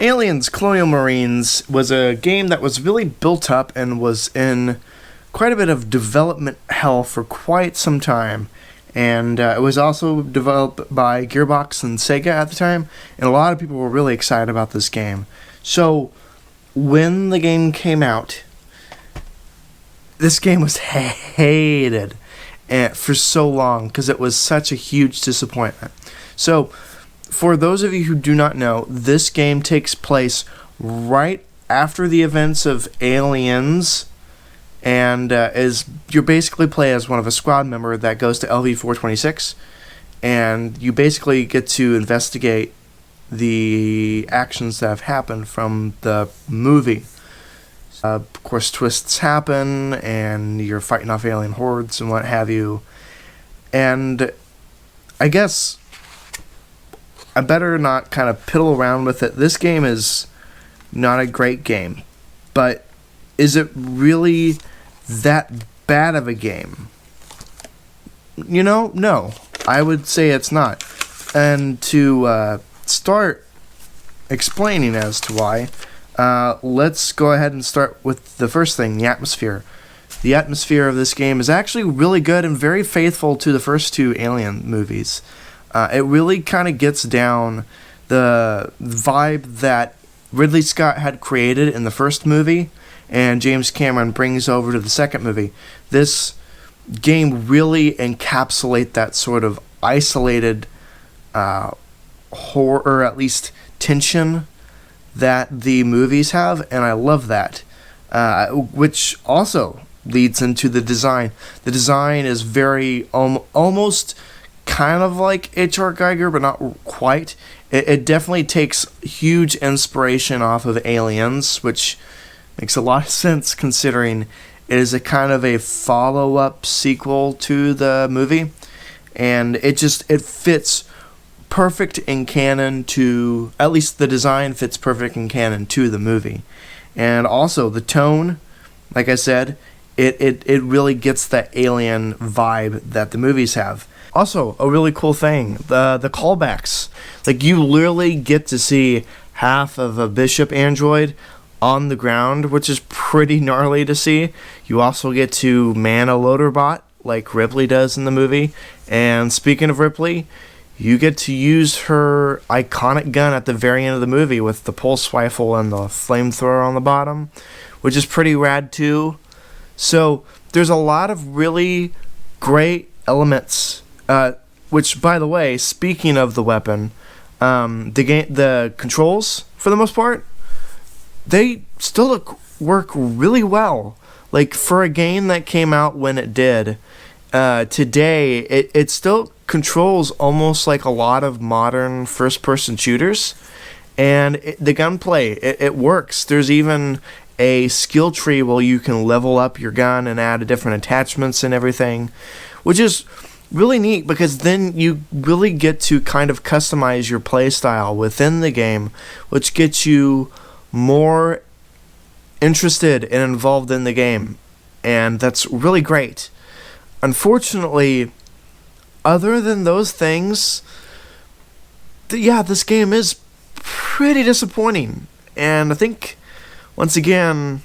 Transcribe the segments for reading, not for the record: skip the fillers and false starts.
Aliens Colonial Marines was a game that was really built up and was in quite a bit of development hell for quite some time. And it was also developed by Gearbox and Sega at the time, and a lot of people were really excited about this game. So, when the game came out, this game was hated for so long because it was such a huge disappointment. So, for those of you who do not know, this game takes place right after the events of Aliens, and you basically play as one of a squad member that goes to LV-426, and you basically get to investigate the actions that have happened from the movie. Of course, twists happen, and you're fighting off alien hordes and what have you. And I guess I better not kind of piddle around with it. This game is not a great game, but is it really that bad of a game? No. I would say it's not. And to start explaining as to why, let's go ahead and start with the first thing, the atmosphere. The atmosphere of this game is actually really good and very faithful to the first two Alien movies. It really kind of gets down the vibe that Ridley Scott had created in the first movie and James Cameron brings over to the second movie. This game really encapsulates that sort of isolated horror, or at least tension, that the movies have, and I love that. Which also leads into the design. The design is very almost kind of like H.R. Geiger, but not quite. It definitely takes huge inspiration off of Aliens, which makes a lot of sense considering it is a kind of a follow-up sequel to the movie, and it fits perfect in canon to, at least the design fits perfect in canon to the movie. And also the tone, like I said, it really gets that alien vibe that the movies have. Also, a really cool thing, the callbacks. Like, you literally get to see half of a Bishop android on the ground, which is pretty gnarly to see. You also get to man a loader bot, like Ripley does in the movie. And speaking of Ripley, you get to use her iconic gun at the very end of the movie with the pulse rifle and the flamethrower on the bottom, which is pretty rad too. So there's a lot of really great elements. Which, by the way, speaking of the weapon, the controls, for the most part, they still work really well. Like, for a game that came out when it did, today, it still controls almost like a lot of modern first-person shooters. And the gunplay, it works. There's even a skill tree where you can level up your gun and add different attachments and everything, which is really neat because then you really get to kind of customize your play style within the game, which gets you more interested and involved in the game, and that's really great. Unfortunately, other than those things, this game is pretty disappointing, and I think, once again,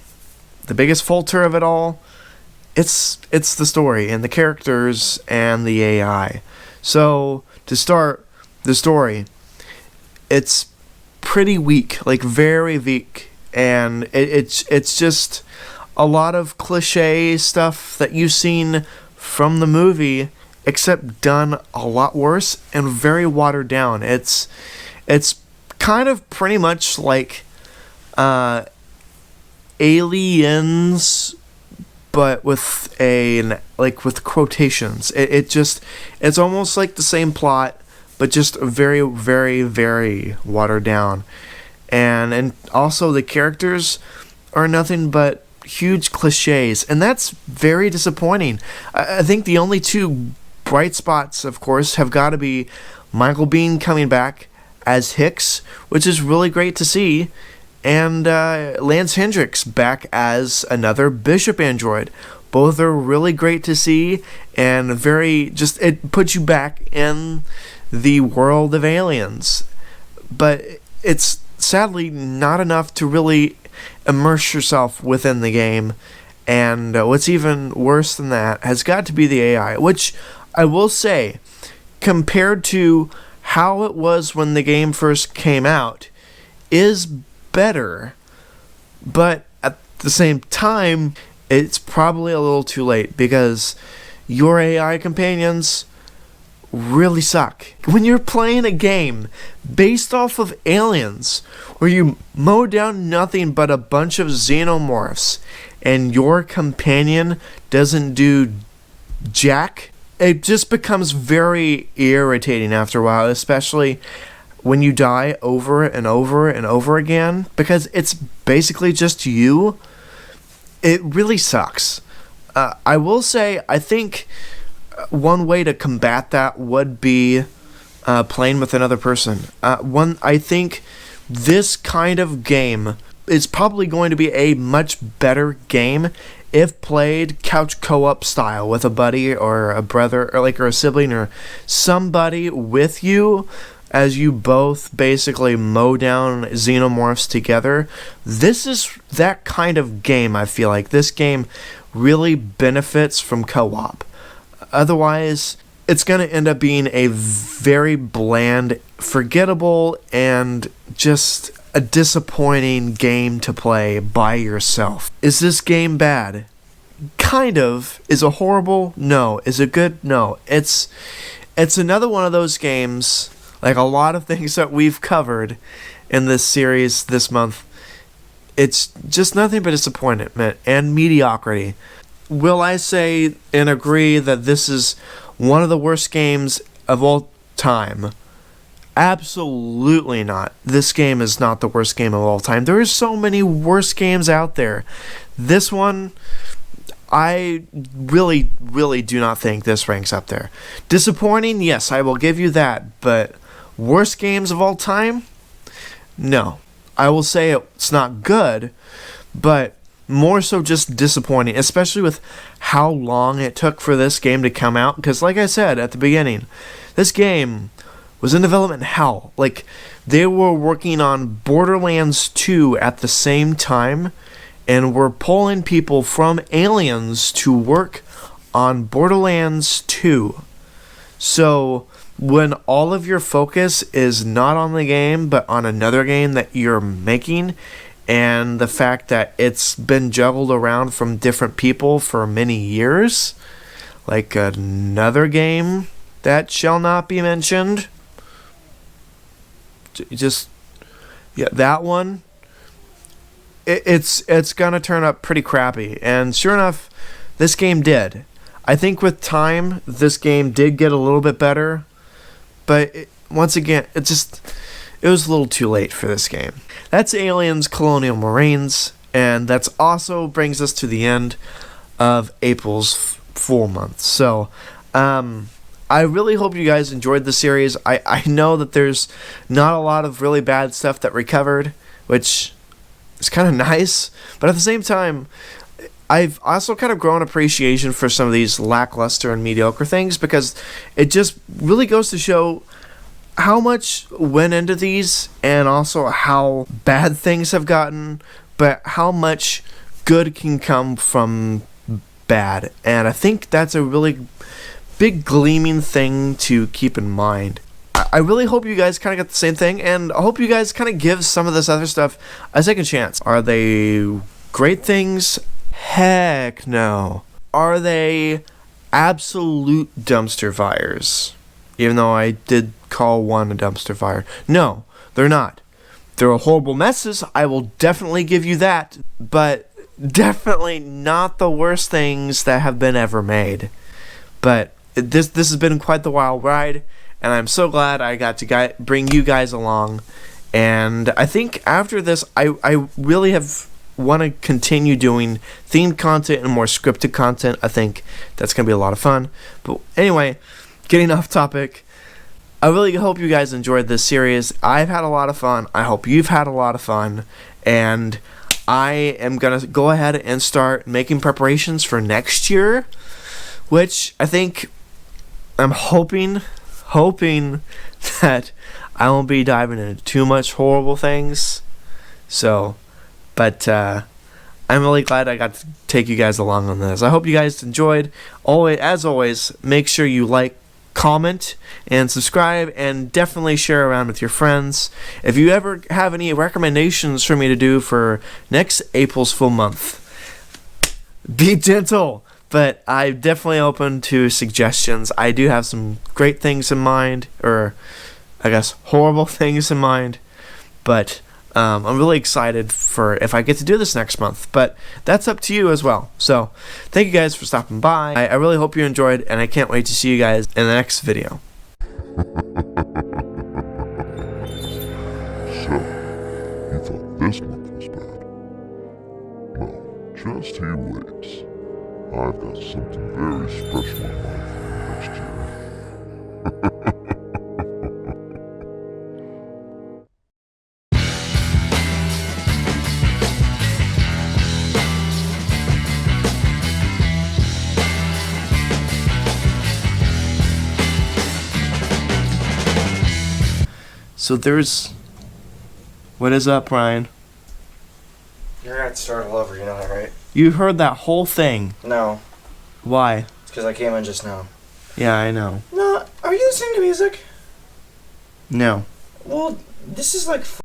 the biggest falter of it all, it's the story and the characters and the AI. So, to start the story, it's pretty weak, like very weak, and it's just a lot of cliche stuff that you've seen from the movie, except done a lot worse and very watered down. It's kind of pretty much like Aliens, but with with quotations. It's almost like the same plot, but just very, very, very watered down. And also the characters are nothing but huge cliches, and that's very disappointing. I think the only two bright spots, of course, have got to be Michael Biehn coming back as Hicks, which is really great to see, and Lance Hendricks back as another Bishop android. Both are really great to see, and it puts you back in the world of Aliens. But it's sadly not enough to really immerse yourself within the game. And what's even worse than that has got to be the AI, which I will say, compared to how it was when the game first came out, is better. But at the same time, it's probably a little too late, because your AI companions really suck. When you're playing a game based off of aliens, where you mow down nothing but a bunch of xenomorphs, and your companion doesn't do jack, it just becomes very irritating after a while, especially when you die over and over and over again, because it's basically just you. It really sucks. I will say, I think one way to combat that would be playing with another person. I think this kind of game is probably going to be a much better game if played couch co-op style with a buddy or a brother or a sibling or somebody with you, as you both basically mow down xenomorphs together. This is that kind of game. I feel like this game really benefits from co-op. Otherwise, it's going to end up being a very bland, forgettable, and just a disappointing game to play by yourself. Is this game bad? Kind of. Is it horrible? No. Is it good? No. It's another one of those games, like a lot of things that we've covered in this series this month. It's just nothing but disappointment and mediocrity. Will I say and agree that this is one of the worst games of all time? Absolutely not. This game is not the worst game of all time. There are so many worse games out there. This one, I really, really do not think this ranks up there. Disappointing? Yes, I will give you that. But worst games of all time? No. I will say it's not good, but more so just disappointing, especially with how long it took for this game to come out. Because like I said at the beginning, this game was in development hell. Like, they were working on Borderlands 2 at the same time, and were pulling people from Aliens to work on Borderlands 2. So when all of your focus is not on the game, but on another game that you're making, and the fact that it's been juggled around from different people for many years, like another game that shall not be mentioned, that one, it's gonna turn up pretty crappy. And sure enough, this game did. I think with time, this game did get a little bit better, but once again, it was a little too late for this game. That's Aliens Colonial Marines, and that's also brings us to the end of April's Full Month. So, I really hope you guys enjoyed the series. I know that there's not a lot of really bad stuff that we covered, which is kind of nice, but at the same time, I've also kind of grown appreciation for some of these lackluster and mediocre things, because it just really goes to show how much went into these, and also how bad things have gotten, but how much good can come from bad. And I think that's a really big gleaming thing to keep in mind. I really hope you guys kind of get the same thing, and I hope you guys kind of give some of this other stuff a second chance. Are they great things? Heck no. Are they absolute dumpster fires? Even though I did call one a dumpster fire. No, they're not. They're horrible messes, I will definitely give you that, but definitely not the worst things that have been ever made. But this has been quite the wild ride, and I'm so glad I got to bring you guys along. And I think after this, I really want to continue doing themed content and more scripted content. I think that's going to be a lot of fun. But anyway, getting off topic, I really hope you guys enjoyed this series. I've had a lot of fun. I hope you've had a lot of fun. And I am going to go ahead and start making preparations for next year, which I think I'm hoping that I won't be diving into too much horrible things. So, but I'm really glad I got to take you guys along on this. I hope you guys enjoyed. As always, make sure you like, comment, and subscribe, and definitely share around with your friends. If you ever have any recommendations for me to do for next April's Full Month, be gentle, but I'm definitely open to suggestions. I do have some great things in mind, or I guess horrible things in mind, but I'm really excited for if I get to do this next month, but that's up to you as well. So thank you guys for stopping by. I really hope you enjoyed, and I can't wait to see you guys in the next video. So, you thought this month was bad? Well, just you wait. I've got something very special in mind for you next year. So there's... What is up, Ryan? You're gonna have to start all over, you know that, right? You heard that whole thing. No. Why? It's because I came in just now. Yeah, I know. No, are you listening to music? No. Well, this is like